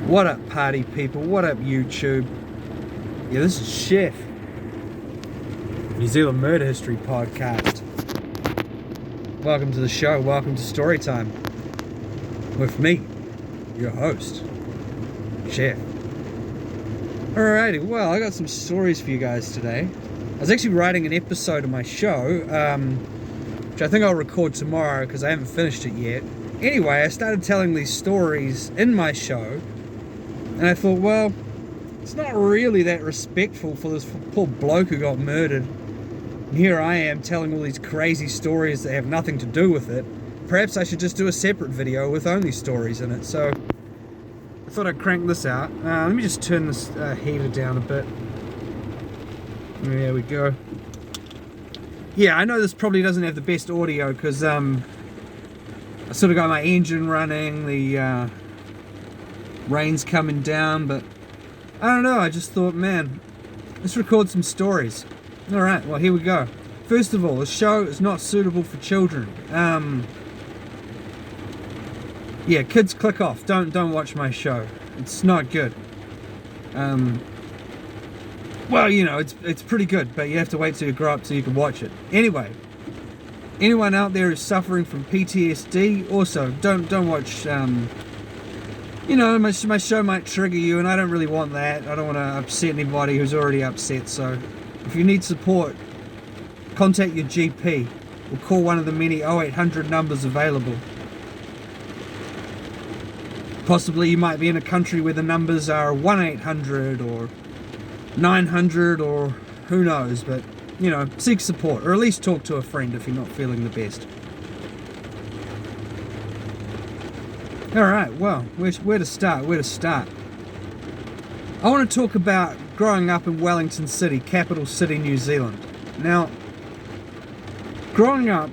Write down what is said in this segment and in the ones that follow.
What up, party people? What up, YouTube? Yeah, this is Chef, New Zealand Murder History Podcast. Welcome to the show. Welcome to Storytime with me, your host, Chef. Alrighty, well, I got some stories for you guys today. I was actually writing an episode of my show, which I think I'll record tomorrow because I haven't finished it yet. Anyway, I started telling these stories in my show, and I thought, well, it's not really that respectful for this poor bloke who got murdered. And here I am telling all these crazy stories that have nothing to do with it. Perhaps I should just do a separate video with only stories in it. So I thought I'd crank this out. Let me just turn this heater down a bit. There we go. Yeah, I know this probably doesn't have the best audio because I sort of got my engine running, the rain's coming down, but I don't know, I just thought, man, let's record some stories. Alright, well, here we go. First of all, the show is not suitable for children. Yeah, kids, click off. Don't watch my show. It's not good. Well, you know, it's pretty good, but you have to wait till you grow up so you can watch it. Anyway, anyone out there who's suffering from PTSD, also don't watch. You know, my show might trigger you, and I don't really want that. I don't want to upset anybody who's already upset. So, if you need support, contact your GP or call one of the many 0800 numbers available. Possibly you might be in a country where the numbers are 1-800 or 900 or who knows, but you know, seek support or at least talk to a friend if you're not feeling the best. Alright, well, where to start? I want to talk about growing up in Wellington City, capital city, New Zealand. Now, growing up,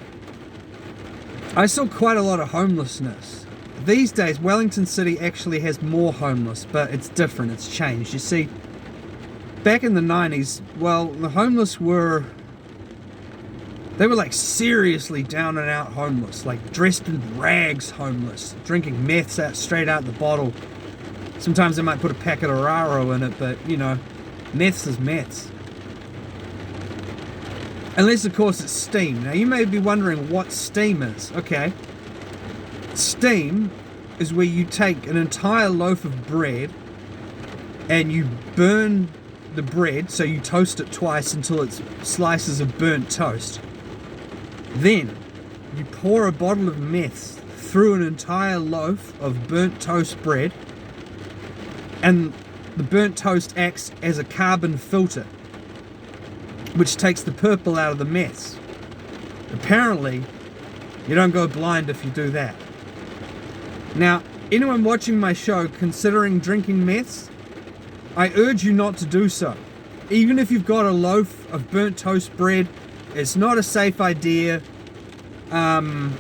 I saw quite a lot of homelessness. These days, Wellington City actually has more homeless, but it's different, it's changed. You see, back in the 90s, well, the homeless they were like seriously down and out homeless, like dressed in rags homeless, drinking meth straight out the bottle. Sometimes they might put a packet of Raro in it, but you know, meths is meths. Unless of course it's steam. Now you may be wondering what steam is. Okay. Steam is where you take an entire loaf of bread and you burn the bread, so you toast it twice until it's slices of burnt toast. Then you pour a bottle of meth through an entire loaf of burnt toast bread, and the burnt toast acts as a carbon filter, which takes the purple out of the meth. Apparently, you don't go blind if you do that. Now, anyone watching my show considering drinking meths, I urge you not to do so. Even if you've got a loaf of burnt toast bread, it's not a safe idea. I mean,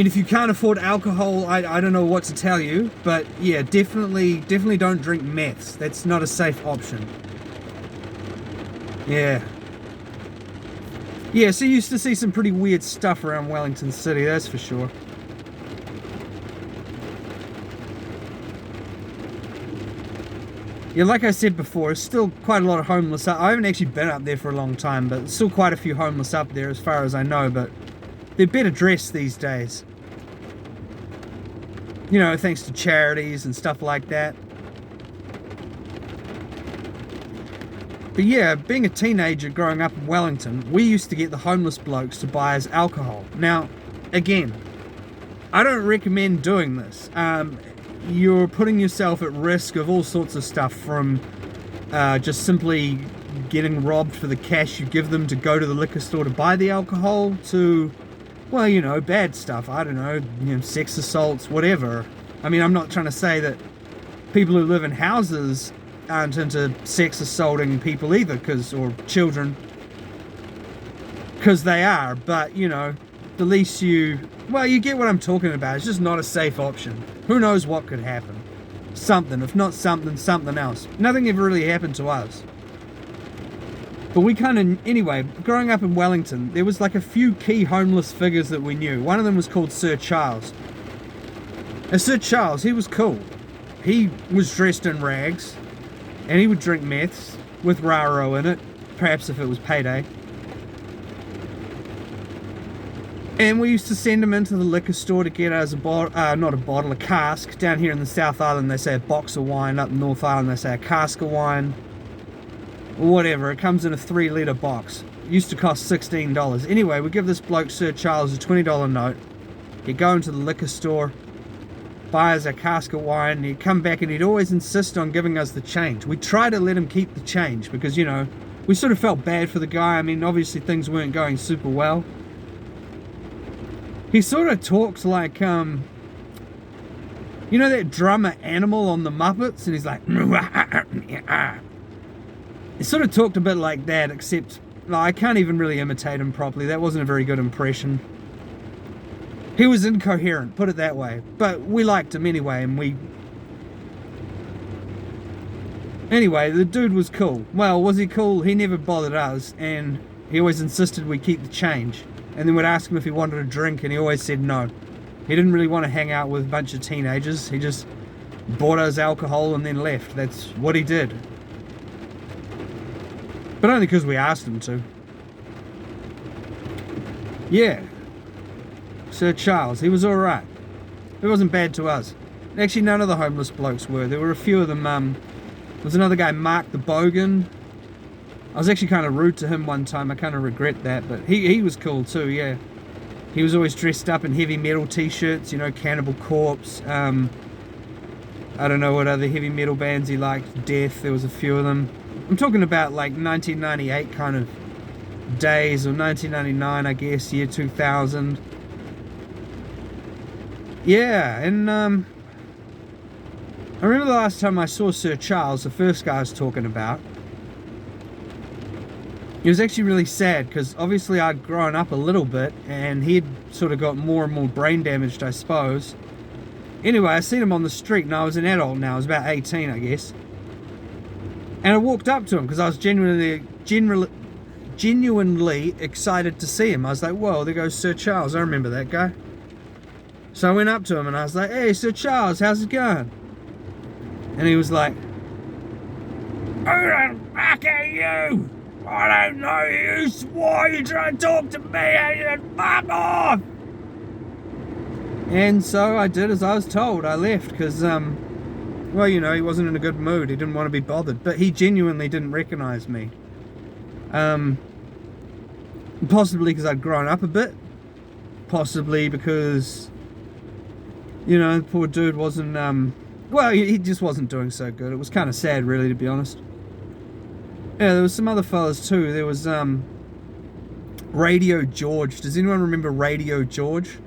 if you can't afford alcohol, I don't know what to tell you, but yeah, definitely don't drink meths. That's not a safe option. Yeah, so you used to see some pretty weird stuff around Wellington City, that's for sure. Yeah, like I said before, there's still quite a lot of homeless. I haven't actually been up there for a long time, but there's still quite a few homeless up there as far as I know, but they're better dressed these days. You know, thanks to charities and stuff like that. But yeah, being a teenager growing up in Wellington, we used to get the homeless blokes to buy us alcohol. Now, again, I don't recommend doing this. You're putting yourself at risk of all sorts of stuff, from just simply getting robbed for the cash you give them to go to the liquor store to buy the alcohol, to, well, you know, bad stuff. I don't know, you know, sex assaults, whatever. I mean, I'm not trying to say that people who live in houses aren't into sex assaulting people either, or children, because they are, but, you know, the least you get what I'm talking about. It's just not a safe option. Who knows what could happen? Something, if not something, something else. Nothing ever really happened to us. But we kind of, anyway, growing up in Wellington, there was like a few key homeless figures that we knew. One of them was called Sir Charles. And Sir Charles, he was cool. He was dressed in rags, and he would drink meths with raro in it, perhaps if it was payday. And we used to send him into the liquor store to get us a cask. Down here in the South Island they say a box of wine, up in North Island they say a cask of wine. Or whatever, it comes in a 3-litre box. It used to cost $16. Anyway, we give this bloke Sir Charles a $20 note. He'd go into the liquor store, buy us a cask of wine, and he'd come back and he'd always insist on giving us the change. We try to let him keep the change because, you know, we sort of felt bad for the guy. I mean, obviously things weren't going super well. He sort of talked like, you know that drummer Animal on the Muppets? And he's like, he sort of talked a bit like that, except I can't even really imitate him properly. That wasn't a very good impression. He was incoherent, put it that way. But we liked him anyway, and Anyway, the dude was cool. Well, was he cool? He never bothered us, and he always insisted we keep the change. And then we'd ask him if he wanted a drink, and he always said no. He didn't really want to hang out with a bunch of teenagers. He just bought us alcohol and then left. That's what he did. But only because we asked him to. Yeah. Sir Charles, he was alright. He wasn't bad to us. Actually, none of the homeless blokes were. There were a few of them. There was another guy, Mark the Bogan. I was actually kind of rude to him one time. I kind of regret that, but he was cool too, yeah. He was always dressed up in heavy metal t-shirts, you know, Cannibal Corpse. I don't know what other heavy metal bands he liked. Death, there was a few of them. I'm talking about like 1998 kind of days, or 1999, I guess, year 2000. Yeah, and I remember the last time I saw Sir Charles, the first guy I was talking about. It was actually really sad because obviously I'd grown up a little bit and he'd sort of got more and more brain damaged, I suppose. Anyway, I seen him on the street and I was an adult now. I was about 18, I guess. And I walked up to him because I was genuinely excited to see him. I was like, whoa, there goes Sir Charles. I remember that guy. So I went up to him and I was like, hey, Sir Charles, how's it going? And he was like, who the fuck are you? I don't know you. Why are you trying to talk to me? Fuck off! And so I did as I was told. I left because, well, you know, he wasn't in a good mood. He didn't want to be bothered. But he genuinely didn't recognize me. Possibly because I'd grown up a bit. Possibly because, you know, the poor dude wasn't, well, he just wasn't doing so good. It was kind of sad, really, to be honest. Yeah, there was some other fellas too. There was Radio George. Does anyone remember Radio George?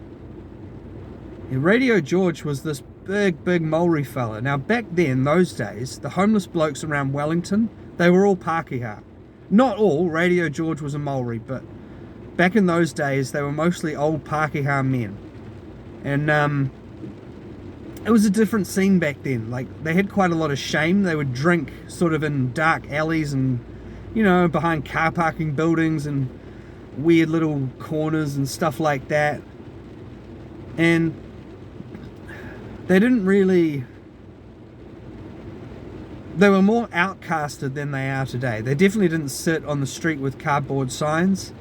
Yeah, Radio George was this big Maori fella. Now back then, those days, the homeless blokes around Wellington, they were all Pākehā. Not all. Radio George was a Maori, but back in those days, they were mostly old Pākehā men. And it was a different scene back then. Like, they had quite a lot of shame. They would drink sort of in dark alleys and, you know, behind car parking buildings and weird little corners and stuff like that. And they didn't really... They were more outcasted than they are today. They definitely didn't sit on the street with cardboard signs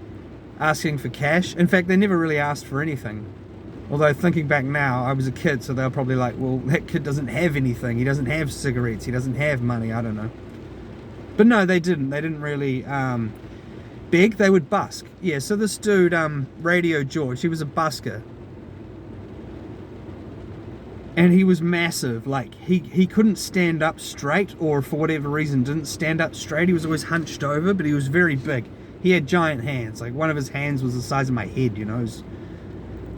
asking for cash. In fact, they never really asked for anything. Although thinking back now, I was a kid, so they were probably like, well, that kid doesn't have anything. He doesn't have cigarettes. He doesn't have money. I don't know. But no, they didn't. They didn't really beg. They would busk. Yeah, so this dude, Radio George, he was a busker. And he was massive. Like, he couldn't stand up straight, or for whatever reason didn't stand up straight. He was always hunched over, but he was very big. He had giant hands. Like, one of his hands was the size of my head, you know. It was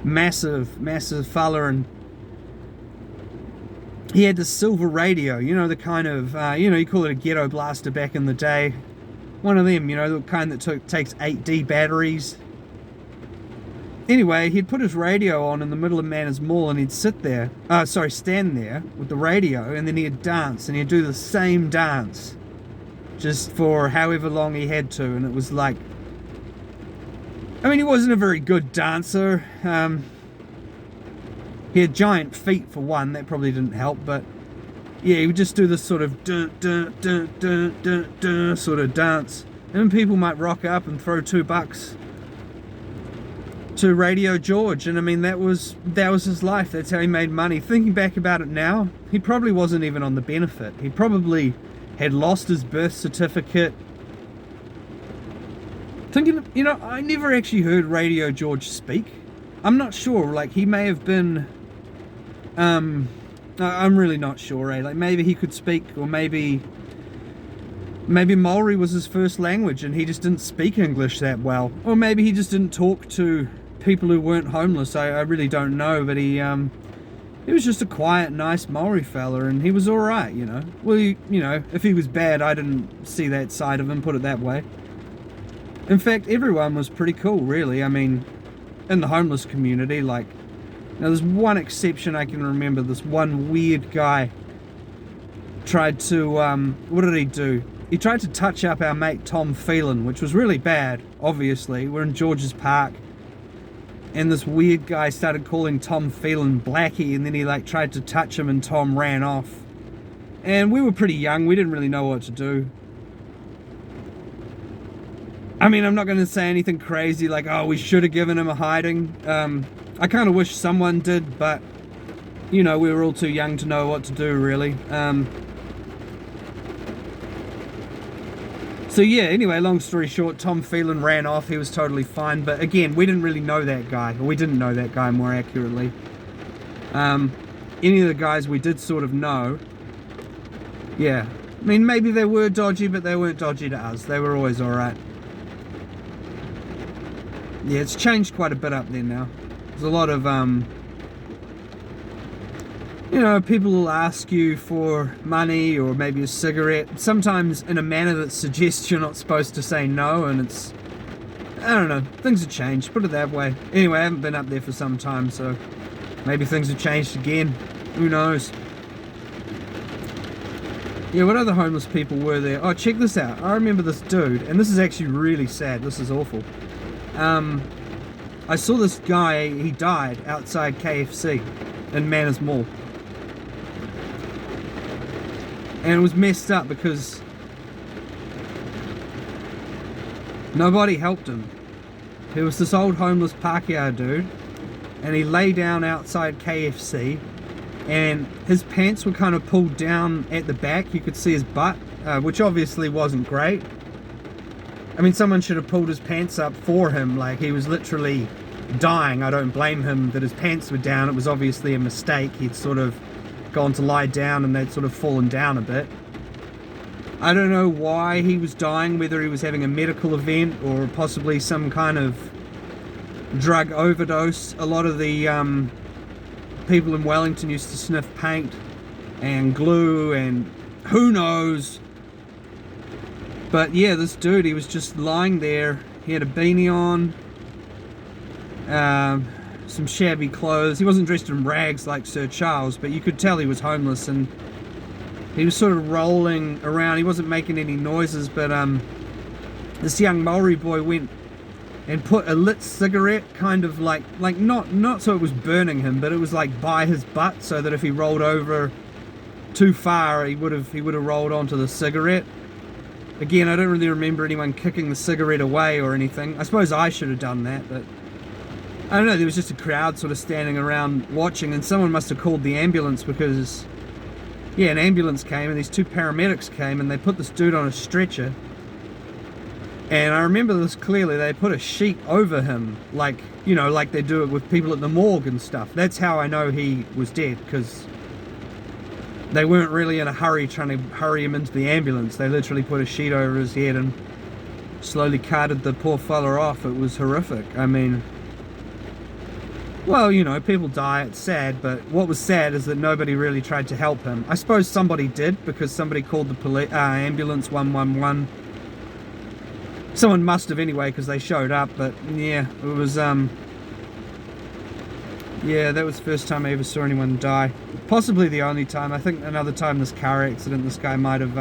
massive fella, and he had this silver radio, you know, the kind of, you know, you call it a ghetto blaster back in the day. One of them, you know, the kind that takes 8D batteries. Anyway, he'd put his radio on in the middle of Manners Mall and he'd stand there with the radio, and then he'd dance, and he'd do the same dance just for however long he had to. And it was like, I mean, he wasn't a very good dancer. He He had giant feet for one, that probably didn't help, but yeah, he would just do this sort of dun, dun, dun, dun, dun, dun, sort of dance. And people might rock up and throw $2 to Radio George, and I mean that was his life. That's how he made money. Thinking back about it now, he probably wasn't even on the benefit. He probably had lost his birth certificate. Thinking, you know, I never actually heard Radio George speak. I'm not sure, like he may have been I'm really not sure, eh? Like maybe he could speak, or maybe Maori was his first language and he just didn't speak English that well, or maybe he just didn't talk to people who weren't homeless. I really don't know, but he was just a quiet, nice Maori fella, and he was all right, you know. Well, you know, if he was bad, I didn't see that side of him, put it that way. In fact, everyone was pretty cool, really. I mean, in the homeless community, like, now there's one exception I can remember. This one weird guy tried to, what did he do? He tried to touch up our mate Tom Phelan, which was really bad, obviously. We're in George's Park, and this weird guy started calling Tom Phelan Blackie, and then he like tried to touch him and Tom ran off. And we were pretty young, we didn't really know what to do. I mean, I'm not going to say anything crazy like, oh, we should have given him a hiding. I kind of wish someone did, but, you know, we were all too young to know what to do, really. So yeah, anyway, long story short, Tom Phelan ran off. He was totally fine, but again, we didn't really know that guy, or we didn't know that guy more accurately. Any of the guys we did sort of know, yeah, I mean, maybe they were dodgy, but they weren't dodgy to us. They were always alright. Yeah, it's changed quite a bit up there now. There's a lot of, you know, people will ask you for money or maybe a cigarette, sometimes in a manner that suggests you're not supposed to say no, and it's, I don't know, things have changed, put it that way. Anyway, I haven't been up there for some time, so maybe things have changed again, who knows. Yeah, what other homeless people were there? Oh, check this out. I remember this dude, and this is actually really sad, this is awful. I saw this guy, he died outside KFC in Manners Mall. And it was messed up because nobody helped him. There was this old homeless Pākehā dude, and he lay down outside KFC, and his pants were kind of pulled down at the back. You could see his butt, which obviously wasn't great. I mean, someone should have pulled his pants up for him, like he was literally dying. I don't blame him that his pants were down. It was obviously a mistake. He'd sort of gone to lie down and they'd sort of fallen down a bit. I don't know why he was dying, whether he was having a medical event or possibly some kind of drug overdose. A lot of the people in Wellington used to sniff paint and glue and who knows. But yeah, this dude, he was just lying there. He had a beanie on, some shabby clothes. He wasn't dressed in rags like Sir Charles, but you could tell he was homeless, and he was sort of rolling around. He wasn't making any noises, but this young Maori boy went and put a lit cigarette, kind of like not so it was burning him, but it was like by his butt, so that if he rolled over too far, he would have rolled onto the cigarette. Again, I don't really remember anyone kicking the cigarette away or anything. I suppose I should have done that, but I don't know, there was just a crowd sort of standing around watching, and someone must have called the ambulance because, yeah, an ambulance came and these two paramedics came and they put this dude on a stretcher. And I remember this clearly, they put a sheet over him, like, you know, like they do it with people at the morgue and stuff. That's how I know he was dead, because they weren't really in a hurry trying to hurry him into the ambulance. They literally put a sheet over his head and slowly carted the poor fella off. It was horrific. I mean, well, you know, people die, it's sad, but what was sad is that nobody really tried to help him. I suppose somebody did, because somebody called the ambulance 111. Someone must have anyway, because they showed up, but yeah, it was, yeah, that was the first time I ever saw anyone die. Possibly the only time. I think another time, this car accident, this guy might have,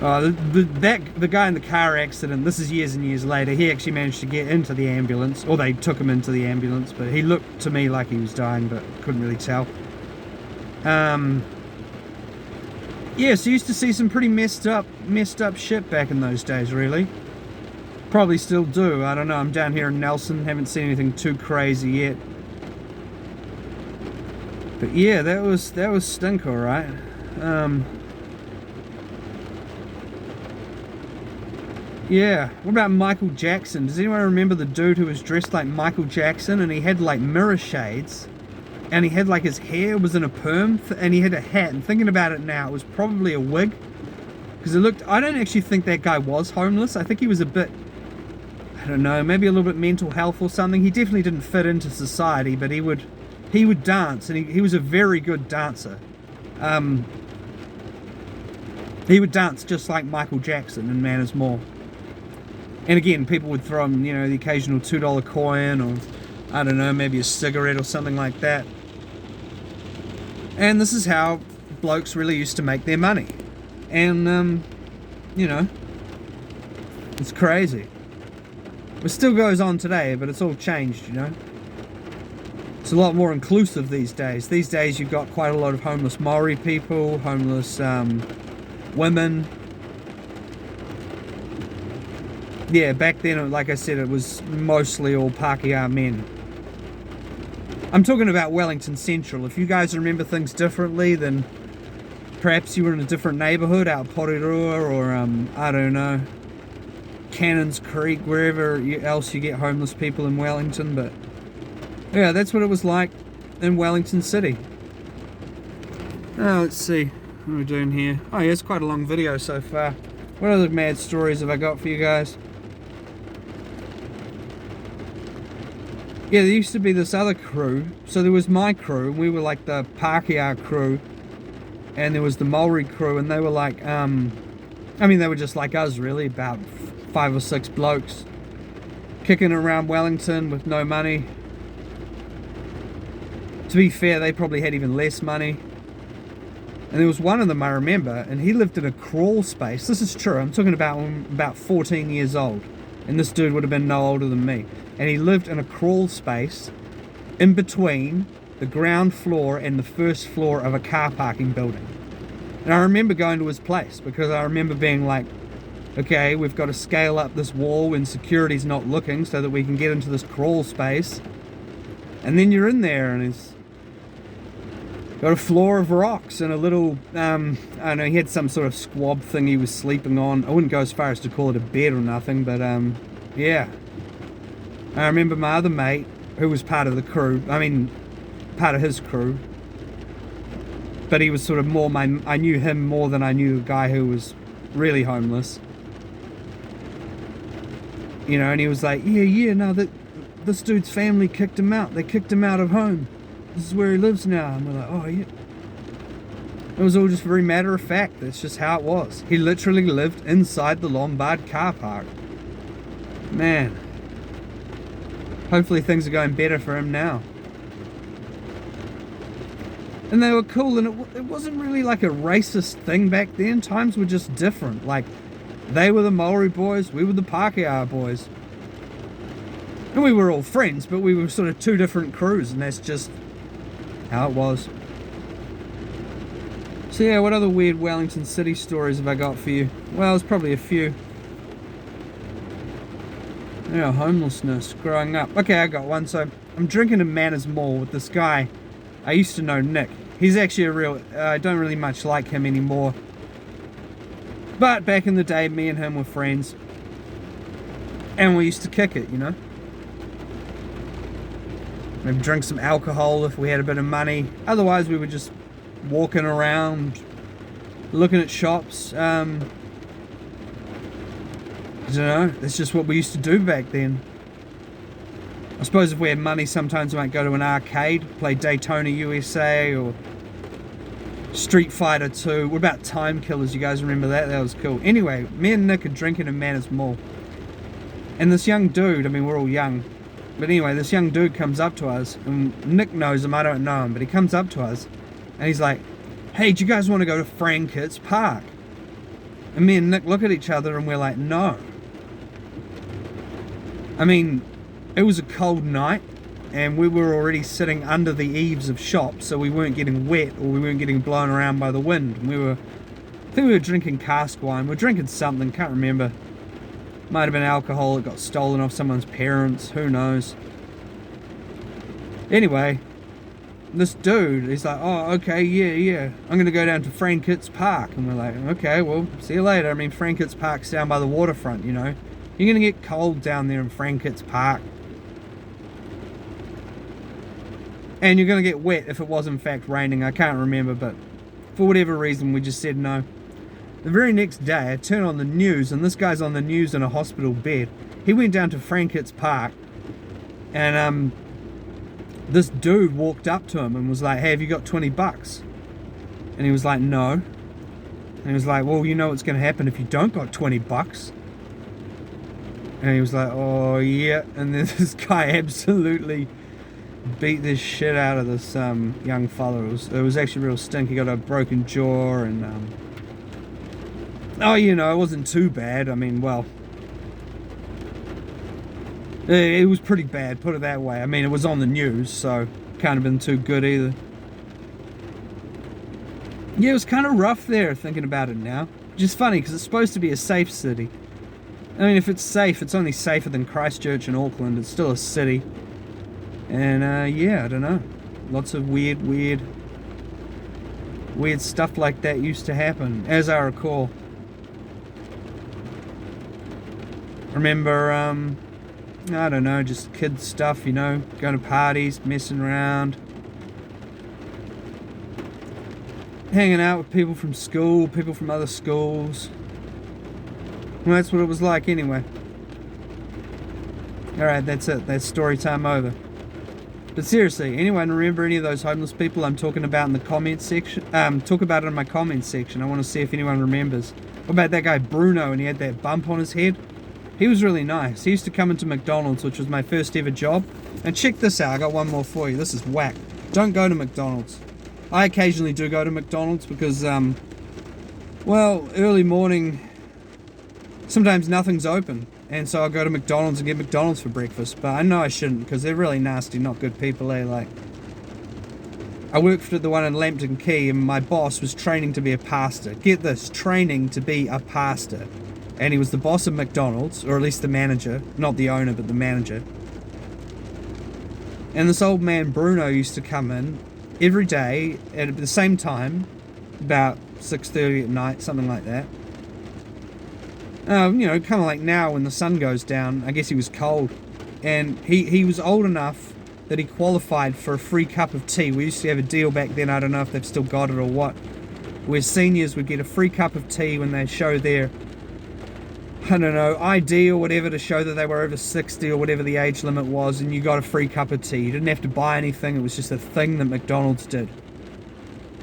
The guy in the car accident, this is years and years later, he actually managed to get into the ambulance, or they took him into the ambulance, but he looked to me like he was dying, but couldn't really tell. Yeah, so you used to see some pretty messed up shit back in those days, really. Probably still do, I don't know, I'm down here in Nelson, haven't seen anything too crazy yet. But yeah, that was stink, alright. Yeah, what about Michael Jackson? Does anyone remember the dude who was dressed like Michael Jackson and he had like mirror shades and he had like his hair was in a perm and he had a hat, and thinking about it now, it was probably a wig, because it looked, I don't actually think that guy was homeless. I think he was a bit, I don't know, maybe a little bit mental health or something. He definitely didn't fit into society, but he would dance, and he was a very good dancer. He would dance just like Michael Jackson in Man Is More. And again, people would throw him, you know, the occasional $2 coin, or I don't know, maybe a cigarette or something like that. And this is how blokes really used to make their money. And, you know, it's crazy. It still goes on today, but it's all changed, you know. It's a lot more inclusive these days. These days you've got quite a lot of homeless Maori people, homeless women. Yeah, back then, like I said, it was mostly all Pākehā men. I'm talking about Wellington Central. If you guys remember things differently, then perhaps you were in a different neighbourhood, out Porirua, or I don't know, Cannons Creek, wherever else you get homeless people in Wellington. But yeah, that's what it was like in Wellington City. Let's see, what are we doing here? Oh yeah, it's quite a long video so far. What other mad stories have I got for you guys? Yeah, there used to be this other crew. So there was my crew, we were like the Pākehā crew, and there was the Maori crew, and they were like, I mean, they were just like us really, about 5 or 6 blokes kicking around Wellington with no money. To be fair, they probably had even less money. And there was one of them I remember, and he lived in a crawl space. This is true, I'm talking about when about 14 years old, and this dude would have been no older than me. And he lived in a crawl space in between the ground floor and the first floor of a car parking building. And I remember going to his place, because I remember being like, okay, we've got to scale up this wall when security's not looking so that we can get into this crawl space. And then you're in there, and it's got a floor of rocks and a little, I don't know, he had some sort of squab thing he was sleeping on. I wouldn't go as far as to call it a bed or nothing, but yeah. I remember my other mate, who was part of the crew, I mean, part of his crew, but he was sort of more I knew him more than I knew the guy who was really homeless. You know, and he was like, yeah, no, this dude's family kicked him out. They kicked him out of home. This is where he lives now. And we're like, oh yeah. It was all just very matter of fact. That's just how it was. He literally lived inside the Lombard car park. Man. Hopefully things are going better for him now. And they were cool, and it wasn't really like a racist thing back then. Times were just different. Like, they were the Maori boys, we were the Pākehā boys. And we were all friends, but we were sort of two different crews, and that's just how it was. So yeah, what other weird Wellington City stories have I got for you? Well, there's probably a few. Yeah, homelessness, growing up. Okay, I got one. So I'm drinking in Man Is More with this guy. I used to know Nick. He's actually a real, I don't really much like him anymore. But back in the day, me and him were friends. And we used to kick it, you know. Maybe drink some alcohol if we had a bit of money. Otherwise, we were just walking around, looking at shops. I don't know, that's just what we used to do back then. I suppose if we had money, sometimes we might go to an arcade, play Daytona USA or Street Fighter 2. What about Time Killers? You guys remember that? That was cool. Anyway, me and Nick are drinking in Man Is More. And this young dude, I mean, we're all young. But anyway, this young dude comes up to us, and Nick knows him, I don't know him, but he comes up to us, and he's like, hey, do you guys want to go to Frankit's Park? And me and Nick look at each other and we're like, no. I mean, it was a cold night and we were already sitting under the eaves of shops, so we weren't getting wet or we weren't getting blown around by the wind. And I think we were drinking cask wine. We were drinking something, can't remember. Might have been alcohol that got stolen off someone's parents, who knows. Anyway, this dude, he's like, oh, okay, yeah, I'm gonna go down to Frankitts Park. And we're like, okay, well, see you later. I mean, Frankitts Park's down by the waterfront, you know. You're gonna get cold down there in Frankitts Park. And you're gonna get wet if it was in fact raining. I can't remember, but for whatever reason, we just said no. The very next day, I turn on the news, and this guy's on the news in a hospital bed. He went down to Frankitts Park, and this dude walked up to him and was like, hey, have you got 20 bucks? And he was like, no. And he was like, well, you know what's going to happen if you don't got 20 bucks? And he was like, oh, yeah. And then this guy absolutely beat the shit out of this young fella. It was actually real stinky. He got a broken jaw and... oh, you know, it wasn't too bad. I mean, well... it was pretty bad, put it that way. I mean, it was on the news, so can't have been too good either. Yeah, it was kind of rough there, thinking about it now. Which is funny, because it's supposed to be a safe city. I mean, if it's safe, it's only safer than Christchurch and Auckland. It's still a city. And, yeah, I don't know. Lots of weird stuff like that used to happen, as I recall. Remember, I don't know, just kid stuff, you know, going to parties, messing around, hanging out with people from school, people from other schools. Well, that's what it was like anyway. Alright, that's it. That's story time over. But seriously, anyone remember any of those homeless people I'm talking about in the comments section? Talk about it in my comments section. I want to see if anyone remembers. What about that guy Bruno and he had that bump on his head? He was really nice. He used to come into McDonald's, which was my first ever job. And check this out, I got one more for you. This is whack. Don't go to McDonald's. I occasionally do go to McDonald's because, well, early morning, sometimes nothing's open. And so I go to McDonald's and get McDonald's for breakfast. But I know I shouldn't because they're really nasty, not good people, eh? Like, I worked at the one in Lambton Quay and my boss was training to be a pastor. Get this, training to be a pastor. And he was the boss of McDonald's, or at least the manager. Not the owner, but the manager. And this old man, Bruno, used to come in every day at the same time, about 6:30 at night, something like that. You know, kind of like now when the sun goes down. I guess he was cold. And he was old enough that he qualified for a free cup of tea. We used to have a deal back then, I don't know if they've still got it or what, where seniors would get a free cup of tea when they show their, I don't know, ID or whatever to show that they were over 60 or whatever the age limit was, and you got a free cup of tea. You didn't have to buy anything, it was just a thing that McDonald's did.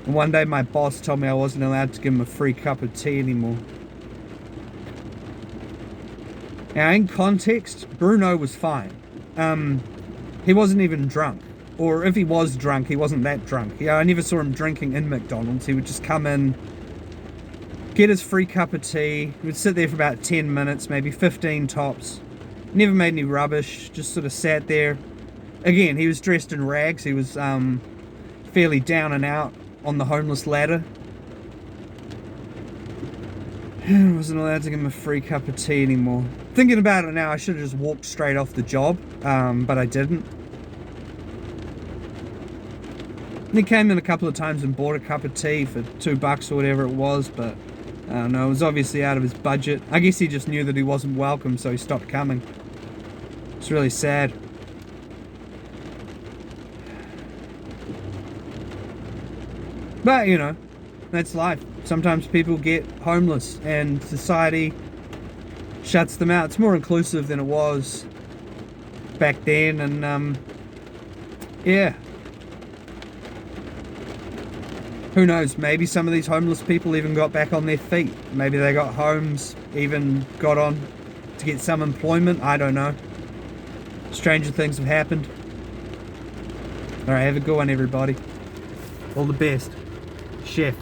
And one day my boss told me I wasn't allowed to give him a free cup of tea anymore. Now in context, Bruno was fine. He wasn't even drunk. Or if he was drunk, he wasn't that drunk. Yeah, I never saw him drinking in McDonald's. He would just come in, get his free cup of tea. He would sit there for about 10 minutes, maybe 15 tops. Never made any rubbish, just sort of sat there. Again, he was dressed in rags. He was fairly down and out on the homeless ladder. I wasn't allowed to give him a free cup of tea anymore. Thinking about it now, I should have just walked straight off the job, but I didn't. He came in a couple of times and bought a cup of tea for $2 or whatever it was, but I don't know, it was obviously out of his budget. I guess he just knew that he wasn't welcome, so he stopped coming. It's really sad. But, you know, that's life. Sometimes people get homeless and society shuts them out. It's more inclusive than it was back then, and yeah. Who knows, maybe some of these homeless people even got back on their feet. Maybe they got homes, even got on to get some employment. I don't know. Stranger things have happened. Alright, have a good one, everybody. All the best. Chef.